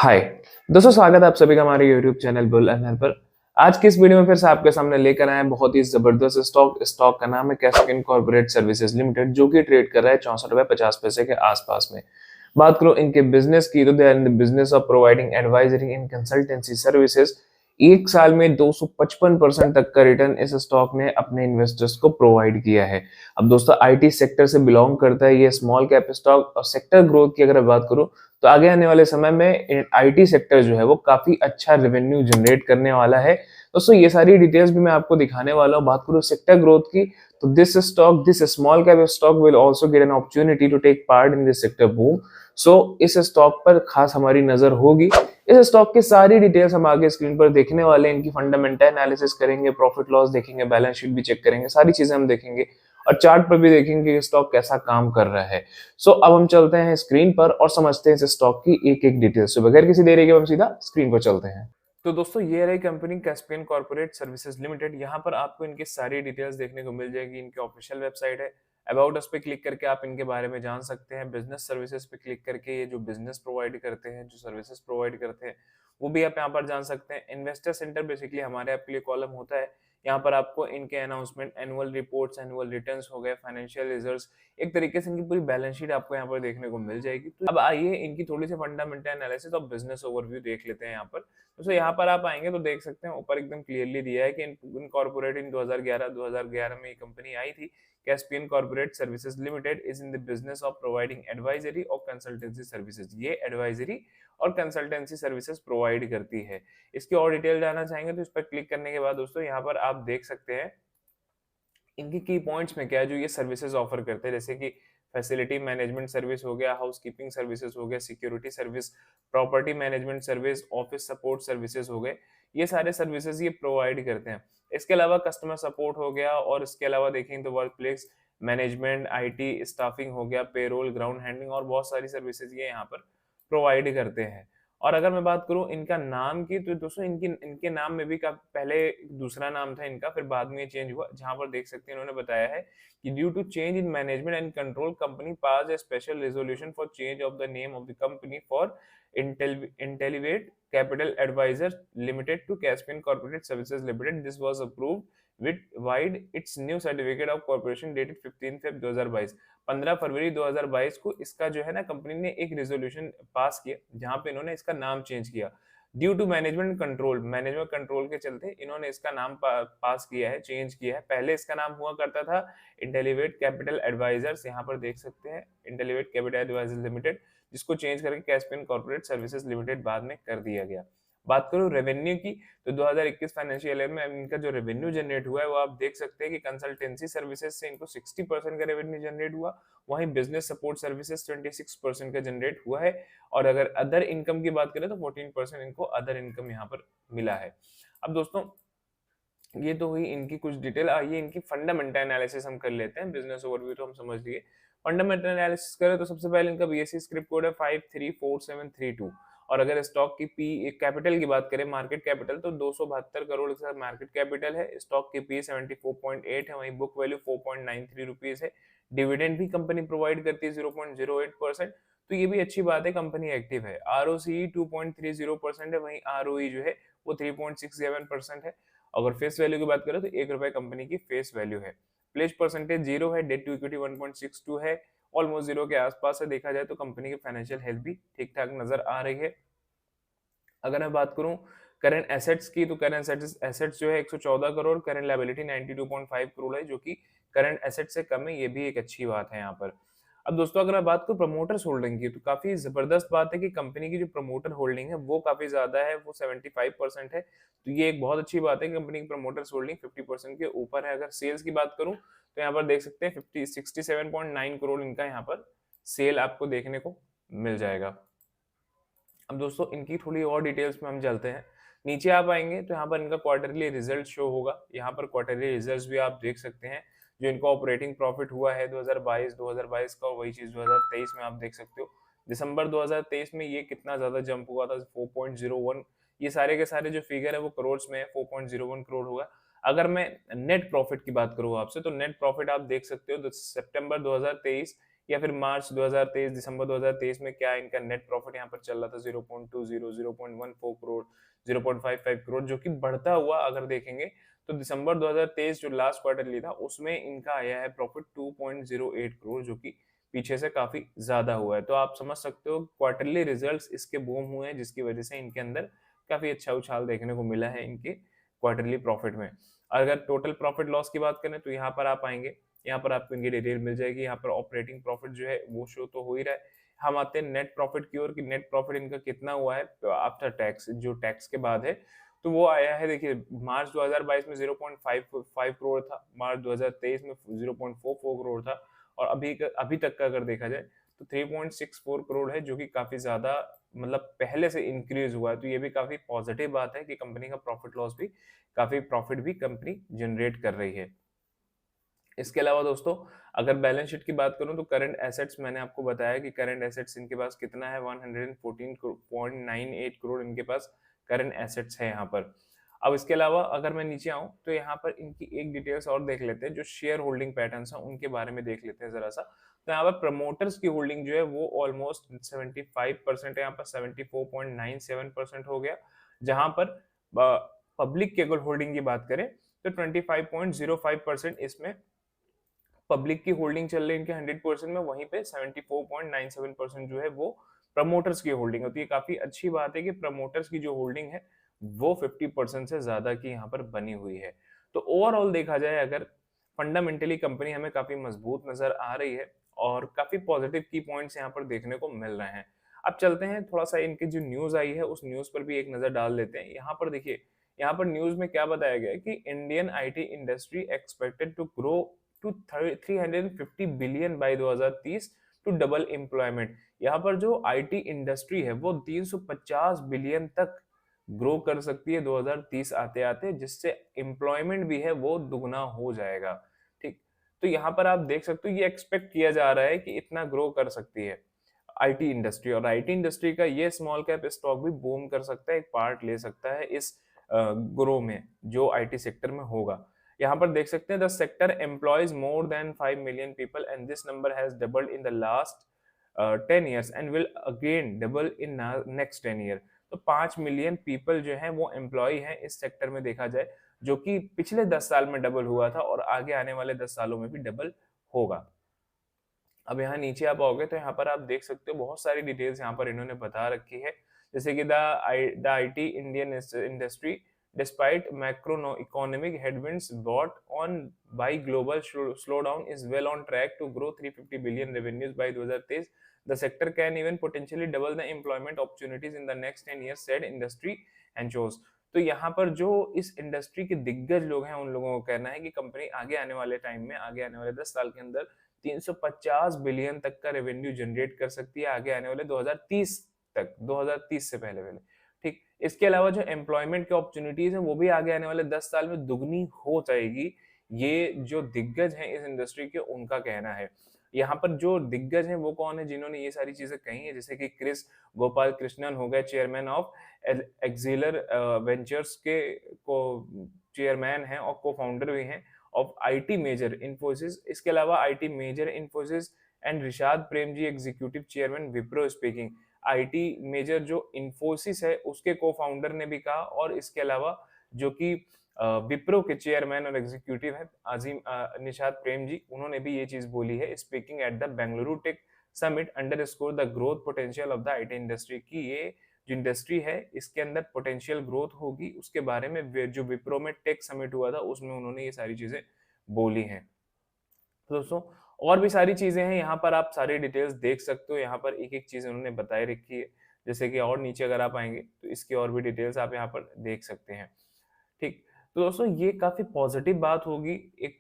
हाय दोस्तों, स्वागत है आप सभी का हमारे YouTube चैनल बुल एंड पर। आज की इस वीडियो में फिर से आपके सामने लेकर आए हैं बहुत ही जबरदस्त स्टॉक का नाम है कैस्पियन कॉर्पोरेट सर्विसेज लिमिटेड, जो कि ट्रेड कर रहा है 64 रुपए 50 पैसे के आसपास में। बात करूं इनके बिजनेस की, तो they are in the business of providing advisory in consultancy services. एक साल में 255% तक का रिटर्न इस स्टॉक ने अपने इन्वेस्टर्स को प्रोवाइड किया है। अब दोस्तों आईटी सेक्टर से बिलोंग करता है ये स्मॉल कैप स्टॉक, और सेक्टर ग्रोथ की अगर बात करूं तो आगे आने वाले समय में आईटी सेक्टर जो है वो काफी अच्छा रेवेन्यू जनरेट करने वाला है। दोस्तों ये सारी डिटेल्स भी मैं आपको दिखाने वाला हूँ। बात करूँ सेक्टर ग्रोथ की, तो this small cap stock will also get an opportunity to take part in this sector boom. So इस स्टॉक पर खास हमारी नजर होगी। इस स्टॉक की सारी डिटेल्स हम आगे स्क्रीन पर देखने वाले हैं। इनकी फंडामेंटल एनालिसिस करेंगे, प्रॉफिट लॉस देखेंगे, बैलेंस शीट भी चेक करेंगे, सारी चीजें हम देखेंगे और चार्ट पर भी देखेंगे कि स्टॉक कैसा काम कर रहा है। सो अब हम चलते हैं स्क्रीन पर और समझते हैं इस स्टॉक की एक एक डिटेल्स। तो बगैर किसी देरी के हम सीधा स्क्रीन पर चलते हैं। तो दोस्तों ये रही company Caspian corporate services limited. यहाँ पर आपको इनकी सारी डिटेल्स देखने को मिल जाएगी। इनकी ऑफिशियल वेबसाइट है। अबाउट अस पे क्लिक करके आप इनके बारे में जान सकते हैं। बिजनेस सर्विसेज पे क्लिक करके ये जो बिजनेस प्रोवाइड करते हैं, जो सर्विसेज प्रोवाइड करते हैं, वो भी आप यहाँ पर जान सकते हैं। इन्वेस्टर सेंटर बेसिकली हमारे आपके लिए कॉलम होता है। यहाँ पर आपको इनके announcement, annual reports, annual returns हो गए, फाइनेंशियल रिजल्ट्स, एक तरीके से इनकी पूरी बैलेंस शीट आपको यहाँ पर देखने को मिल जाएगी। तो अब आइए इनकी थोड़ी सी फंडामेंटल एनालिसिस और बिजनेस ओवरव्यू देख लेते हैं यहाँ पर। तो यहाँ पर आप आएंगे तो देख सकते हैं ऊपर एकदम क्लियरली दिया है कि इनकॉर्पोरेट इन 2011 में ये कंपनी आई थी। Caspian corporate services limited is in the business of providing advisory और कंसल्टेंसी सर्विसेज। ये एडवाइजरी और कंसल्टेंसी सर्विसेज प्रोवाइड करती है। इसकी और डिटेल जानना चाहेंगे तो इस पर क्लिक करने के बाद दोस्तों यहाँ पर आप देख सकते हैं इनकी की पॉइंट्स में क्या है जो ये सर्विसेज ऑफर करते हैं, जैसे कि फैसिलिटी मैनेजमेंट सर्विस हो गया, हाउस कीपिंग सर्विसेज हो गया, security service, property management service, office support services हो गए। ये सारे सर्विसेज ये प्रोवाइड करते हैं। इसके अलावा कस्टमर सपोर्ट हो गया, और इसके अलावा देखें तो work place management, IT staffing हो गया, पेरोल, ग्राउंड हैंडलिंग और बहुत सारी सर्विसेज ये यहाँ पर प्रोवाइड करते हैं। और अगर मैं बात करूं इनका नाम की, तो दोस्तों इनकी इनके नाम में भी पहले दूसरा नाम था इनका, फिर बाद में ये चेंज हुआ। जहां पर देख सकते हैं इन्होंने बताया है कि due to change in management and control company pass a special resolution for change of the name of the company for Intellivate capital advisor limited to Caspian corporate services limited. This was approved with wide its new certificate of corporation dated 15 Feb 2022। 15 फरवरी 2022 को इसका जो है ना company ने एक resolution pass किया जहां पे इन्होंने इसका नाम चेंज किया। ड्यू टू मैनेजमेंट कंट्रोल के चलते इन्होंने इसका नाम पास किया है, चेंज किया है। पहले इसका नाम हुआ करता था इंटेलिवेट कैपिटल एडवाइजर्स, यहाँ पर देख सकते हैं इंटेलिवेट कैपिटल एडवाइजर्स लिमिटेड, जिसको चेंज करके कैस्पियन कॉर्पोरेट सर्विसेज लिमिटेड बाद में कर दिया गया। बात करूं रेवेन्यू की, तो 2021 फाइनेंशियल ईयर में इनका जो रेवेन्यू जनरेट हुआ है वो आप देख सकते हैं कि कंसल्टेंसी सर्विसेज से इनको 60% का रेवेन्यू जनरेट हुआ, वहीं बिजनेस सपोर्ट सर्विसेज 26% का जनरेट हुआ है। और अगर अदर इनकम की बात करें तो 14% इनको अदर इनकम यहाँ पर मिला है। अब दोस्तों ये तो हुई इनकी कुछ डिटेल। आइए इनकी फंडामेंटल एनालिसिस हम कर लेते हैं। बिजनेस ओवरव्यू तो हम समझ लिए, फंडामेंटल एनालिसिस करें तो सबसे पहले इनका बीएससी स्क्रिप्ट कोड है 534732। और अगर स्टॉक की पी कैपिटल की बात करें, मार्केट कैपिटल, तो 272 करोड़ के साथ मार्केट कैपिटल है। स्टॉक की पी 74.8 है, वहीं बुक वैल्यू 4.93 रुपीज है। डिविडेंड भी कंपनी प्रोवाइड करती है 0.08%। तो ये भी अच्छी बात है, कंपनी एक्टिव है। आरओसी 2.30% है, वहीं आरओई जो है वो 3.67% है। अगर फेस वैल्यू की बात करें तो ₹1 कंपनी की फेस वैल्यू है। प्लेज परसेंटेज 0 है, डेट टू इक्विटी 1.62 है, ऑलमोस्ट 0 के आसपास है। देखा जाए तो कंपनी की फाइनेंशियल हेल्थ भी ठीक ठाक नजर आ रही है। अगर मैं बात करूं करंट एसेट्स की, तो करंट एसेट्स जो है 114 करोड़, करंट लायबिलिटी 92.5 करोड़ है, जो कि करंट एसेट से कम है। ये भी एक अच्छी बात है यहाँ पर। अब दोस्तों अगर मैं बात करूं प्रमोटर्स होल्डिंग की, तो काफी जबरदस्त बात है कि कंपनी की जो प्रमोटर होल्डिंग है वो काफी ज्यादा है, वो 75% है। तो ये एक बहुत अच्छी बात है कि कंपनी की प्रमोटर्स होल्डिंग 50% के ऊपर है। अगर सेल्स की बात करूं तो यहाँ पर देख सकते हैं 67.9 करोड़ इनका यहाँ पर सेल आपको देखने को मिल जाएगा। अब दोस्तों इनकी थोड़ी और डिटेल्स में हम चलते हैं। नीचे आप आएंगे तो यहाँ पर इनका क्वार्टरली रिजल्ट शो होगा। यहाँ पर क्वार्टरली रिजल्ट्स भी आप देख सकते हैं। जो इनका ऑपरेटिंग प्रॉफिट हुआ है 2022 का, वही चीज 2023 में आप देख सकते हो। दिसंबर 2023 में ये कितना ज्यादा जंप हुआ था, 4.01। ये सारे के सारे जो फिगर है वो करोड़ में है, 4.01 करोड़ होगा। अगर मैं नेट प्रॉफिट की बात करूँ आपसे, तो नेट प्रॉफिट आप देख सकते हो तो सितंबर 2023 या फिर मार्च 2023 दिसंबर 2023 में क्या इनका नेट प्रॉफिट यहाँ पर चल रहा था 0.20 0.14 करोड़ 0.55 करोड़, जो कि बढ़ता हुआ अगर देखेंगे तो दिसंबर 2023 जो लास्ट क्वार्टरली था उसमें इनका आया है प्रॉफिट 2.08 करोड़, जो कि पीछे से काफी ज्यादा हुआ है। तो आप समझ सकते हो क्वार्टरली रिजल्ट्स इसके बूम हुए हैं, जिसकी वजह से इनके अंदर काफी अच्छा उछाल देखने को मिला है इनके क्वार्टरली प्रॉफिट में। अगर टोटल प्रॉफिट लॉस की बात करें तो यहाँ पर आप आएंगे, यहाँ पर आपको इनकी डिटेल मिल जाएगी। यहाँ पर ऑपरेटिंग प्रॉफिट जो है वो शो तो हो ही रहा है। हम आते हैं नेट प्रॉफिट की ओर कि नेट प्रॉफिट इनका कितना हुआ है आफ्टर टैक्स, जो टैक्स के बाद है। तो वो आया है, देखिए मार्च 2022 में 0.55 करोड़ था, मार्च 2023 में 0.44 करोड़ था, और अभी तक का अगर देखा जाए तो 3.64 करोड़ है, जो कि काफी ज्यादा मतलब पहले से इंक्रीज हुआ है। तो ये भी काफी पॉजिटिव बात है कि कंपनी का प्रॉफिट लॉस भी काफी प्रॉफिट भी कंपनी जनरेट कर रही है। इसके अलावा दोस्तों अगर बैलेंस शीट की बात करूं तो करंट एसेट्स मैंने आपको बताया कि करंट एसेट्स इनके पास कितना है 114.98 करोड़ इनके पास करंट एसेट्स है यहाँ पर। अब इसके अलावा अगर मैं नीचे आऊं तो यहाँ पर इनकी एक डिटेल्स और देख लेते हैं, जो शेयर होल्डिंग पैटर्न्स हैं उनके बारे में देख लेते हैं जरा सा। तो यहाँ पर प्रमोटर्स की होल्डिंग जो है वो ऑलमोस्ट 75% है, यहाँ पर 74.97% हो गया। जहां पर पब्लिक की अगर होल्डिंग की बात करें तो 25.05% इसमें पब्लिक की होल्डिंग चल रही है इनके 100% में, वहीं पे 74.97% जो है वो प्रमोटर्स की होल्डिंग होती है। काफी अच्छी बात है कि प्रमोटर्स की जो होल्डिंग है वो 50% से ज्यादा की यहाँ पर बनी हुई है। तो ओवरऑल देखा जाए अगर फंडामेंटली कंपनी हमें काफी मजबूत नजर आ रही है और काफी पॉजिटिव की पॉइंट्स यहाँ पर देखने को मिल रहे हैं। अब चलते हैं थोड़ा सा इनकी जो न्यूज आई है उस न्यूज पर भी एक नजर डाल लेते हैं। यहाँ पर देखिए, यहाँ पर न्यूज में क्या बताया गया है कि Indian IT industry expected to grow to 350 billion by 2030 to double employment. यहाँ पर जो आईटी इंडस्ट्री है वो 350 बिलियन तक ग्रो कर सकती है 2030 आते आते, जिससे एम्प्लॉयमेंट भी है वो दुगना हो जाएगा। ठीक, तो यहाँ पर आप देख सकते हो ये एक्सपेक्ट किया जा रहा है कि इतना ग्रो कर सकती है आईटी इंडस्ट्री, और आईटी इंडस्ट्री का ये स्मॉल कैप स्टॉक भी बूम कर सकता है, एक पार्ट ले सकता है इस ग्रो में जो आईटी सेक्टर में होगा। यहाँ पर देख सकते हैं the sector employees more than 5 million people and this number has doubled in the last 10 years and will again double in next 10 year। तो 5 मिलियन पीपल जो है वो एम्प्लॉय है इस सेक्टर में देखा जाए, जो कि पिछले 10 साल में डबल हुआ था और आगे आने वाले 10 सालों में भी डबल होगा। अब यहाँ नीचे आप आओगे तो यहाँ पर आप देख सकते हो बहुत सारी डिटेल्स यहाँ पर इन्होंने बता रखी है, जैसे कि the IT Indian industry despite macro economic headwinds brought on by global slowdown is well on track to grow 350 billion revenues by 2030. The sector can even potentially double the employment opportunities in the next 10 years, said industry enchos। तो यहाँ पर जो इस industry के दिग्गज लोग हैं उन लोगों का कहना है कि कंपनी आगे आने वाले टाइम में, आगे आने वाले 10 साल के अंदर 350 बिलियन तक का रेवेन्यू जनरेट कर सकती है आगे आने वाले 2030 तक, 2030 से पहले पहले। ठीक, इसके अलावा जो एम्प्लॉयमेंट की अपॉर्चुनिटीज है वो भी आगे आने वाले 10 साल में दुगनी हो जाएगी, ये जो दिग्गज हैं इस इंडस्ट्री के उनका कहना है। यहाँ पर जो दिग्गज हैं वो कौन है जिन्होंने ये सारी चीजें कही है, जैसे कि क्रिस गोपाल कृष्णन हो गए, चेयरमैन ऑफ एक्सिलर वेंचर्स के को चेयरमैन हैं और को फाउंडर भी हैं ऑफ आईटी मेजर इन्फोसिस। इसके अलावा IT major Infosys and Rishad Premji executive chairman Wipro speaking. IT major जो इन्फोसिस है उसके को फाउंडर ने भी कहा, और इसके अलावा जो कि विप्रो के चेयरमैन और एग्जीक्यूटिव है अजीम निशाद प्रेम जी, उन्होंने भी ये चीज बोली है speaking at the Bengaluru tech summit underscore the growth potential of the IT industry, की ये जो इंडस्ट्री है इसके अंदर पोटेंशियल ग्रोथ होगी उसके बारे में जो विप्रो में टेक समिट हुआ था उसमें उन्होंने ये सारी चीजें बोली हैं। तो दोस्तों और भी सारी चीजें हैं, यहाँ पर आप सारी डिटेल्स देख सकते हो, यहाँ पर एक एक चीज उन्होंने बताई रखी है, जैसे कि और नीचे अगर आप आएंगे तो इसकी और भी डिटेल्स आप यहाँ पर देख सकते हैं। ठीक, तो दोस्तों ये काफी पॉजिटिव बात होगी एक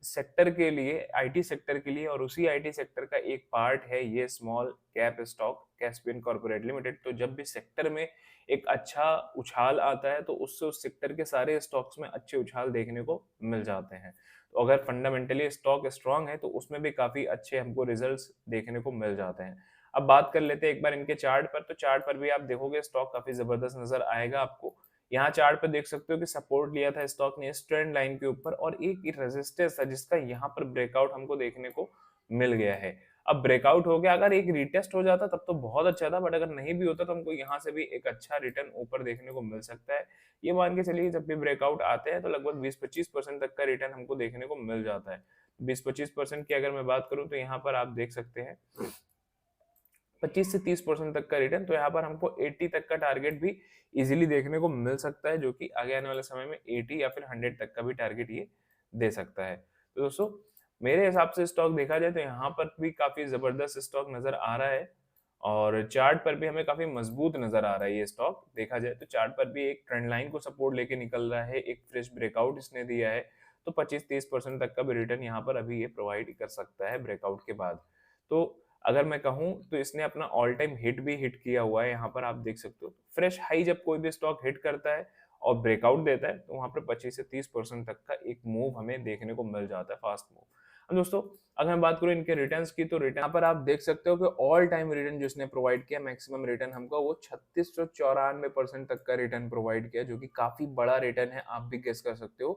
सेक्टर के लिए, आईटी सेक्टर के लिए, और उसी आईटी सेक्टर का एक पार्ट है ये small cap stock Caspian corporate limited. तो जब भी सेक्टर में एक अच्छा उछाल आता है तो उससे उस सेक्टर के सारे स्टॉक्स में अच्छे उछाल देखने को मिल जाते हैं। तो अगर फंडामेंटली स्टॉक स्ट्रांग है तो उसमें भी काफी अच्छे हमको रिजल्ट्स देखने को मिल जाते हैं। अब बात कर लेते हैं एक बार इनके चार्ट पर, तो चार्ट पर भी आप देखोगे स्टॉक काफी जबरदस्त नजर आएगा आपको। यहाँ चार्ट पे देख सकते हो कि सपोर्ट लिया था स्टॉक ने इस ट्रेंड लाइन के ऊपर और एक रेजिस्टेंस था जिसका यहाँ पर ब्रेकआउट हमको देखने को मिल गया है। अब ब्रेकआउट हो गया, अगर एक रीटेस्ट हो जाता तब तो बहुत अच्छा था, बट अगर नहीं भी होता तो हमको यहाँ से भी एक अच्छा रिटर्न ऊपर देखने को मिल सकता है। ये मान के चलिए जब भी ब्रेकआउट आते हैं तो लगभग 20-25% तक का रिटर्न हमको देखने को मिल जाता है। 20-25% की अगर मैं बात करूं तो यहाँ पर आप देख सकते हैं 25 से 30% तक का रिटर्न, तो यहाँ पर हमको 80 तक का टारगेट भी इजीली देखने को मिल सकता है, जो कि आगे आने वाले समय में 80 या फिर 100 तक का भी टारगेट ये दे सकता है। तो दोस्तों मेरे हिसाब से स्टॉक देखा जाए तो यहाँ पर भी काफी जबरदस्त स्टॉक नजर आ रहा है, और चार्ट पर भी हमें काफी मजबूत नजर आ रहा है ये स्टॉक। देखा जाए तो चार्ट पर भी एक ट्रेंड लाइन को सपोर्ट लेके निकल रहा है, एक फ्रेश ब्रेकआउट इसने दिया है, तो 25-30% तक का भी रिटर्न यहाँ पर अभी ये प्रोवाइड कर सकता है ब्रेकआउट के बाद। तो अगर मैं कहूं तो इसने अपना ऑल टाइम हिट भी हिट किया हुआ है, यहाँ पर आप देख सकते हो। फ्रेश हाई जब कोई भी स्टॉक हिट करता है और ब्रेकआउट देता है तो वहां पर 25 से 30% तक का एक मूव हमें देखने को मिल जाता है, फास्ट मूव। अब दोस्तों अगर मैं बात करूं इनके रिटर्न्स की, तो रिटर्न पर आप देख सकते हो कि ऑल टाइम रिटर्न जो इसने प्रोवाइड किया, मैक्सिमम रिटर्न हमको वो 3694% तक का रिटर्न प्रोवाइड किया, जो कि काफी बड़ा रिटर्न है। आप भी गेस कर सकते हो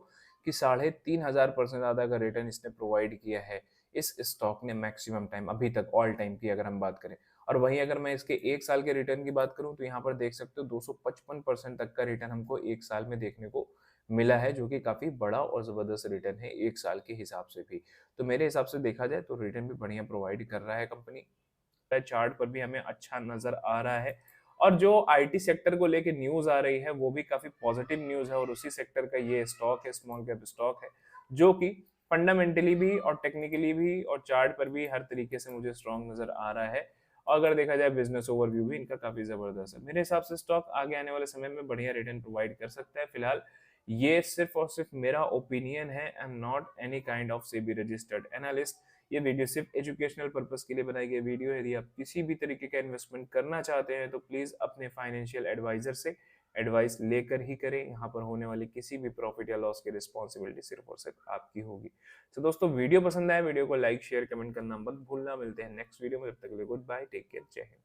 कि 3500% ज्यादा का रिटर्न इसने प्रोवाइड किया है इस स्टॉक ने मैक्सिमम टाइम अभी तक, ऑल टाइम की अगर हम बात करें। और वहीं अगर मैं इसके एक साल के रिटर्न की बात करूं तो यहाँ पर देख सकते हो 255% तक का रिटर्न हमको एक साल में देखने को मिला है, जो कि काफी बड़ा और जबरदस्त रिटर्न है एक साल के हिसाब से भी। तो मेरे हिसाब से देखा जाए तो रिटर्न भी बढ़िया प्रोवाइड कर रहा है कंपनी। चार्ट पर भी हमें अच्छा नजर आ रहा है, और जो आईटी सेक्टर को लेके न्यूज आ रही है वो भी काफी पॉजिटिव न्यूज है, और उसी सेक्टर का ये स्टॉक है, स्मॉल कैप स्टॉक है, जो कि फंडामेंटली भी और टेक्निकली भी और चार्ट पर भी हर तरीके से मुझे स्ट्रॉन्ग नजर आ रहा है। और अगर देखा जाए बिजनेस ओवरव्यू भी इनका काफी जबरदस्त है। मेरे हिसाब से स्टॉक आगे आने वाले समय में बढ़िया रिटर्न प्रोवाइड कर सकता है। फिलहाल ये सिर्फ और सिर्फ मेरा ओपिनियन है, I am not any kind of SEBI registered analyst. ये वीडियो सिर्फ एजुकेशनल पर्पस के लिए बनाई गई वीडियो है। यदि आप किसी भी तरीके का इन्वेस्टमेंट करना चाहते हैं तो प्लीज अपने फाइनेंशियल एडवाइजर से एडवाइस लेकर ही करें। यहाँ पर होने वाली किसी भी प्रॉफिट या लॉस की रिस्पॉन्सिबिलिटी सिर्फ और सिर्फ आपकी होगी। तो दोस्तों वीडियो पसंद आया वीडियो को लाइक शेयर कमेंट करना मत भूलना। मिलते हैं नेक्स्ट वीडियो में, तब तक के लिए गुड बाय, टेक केयर, जय हिंद।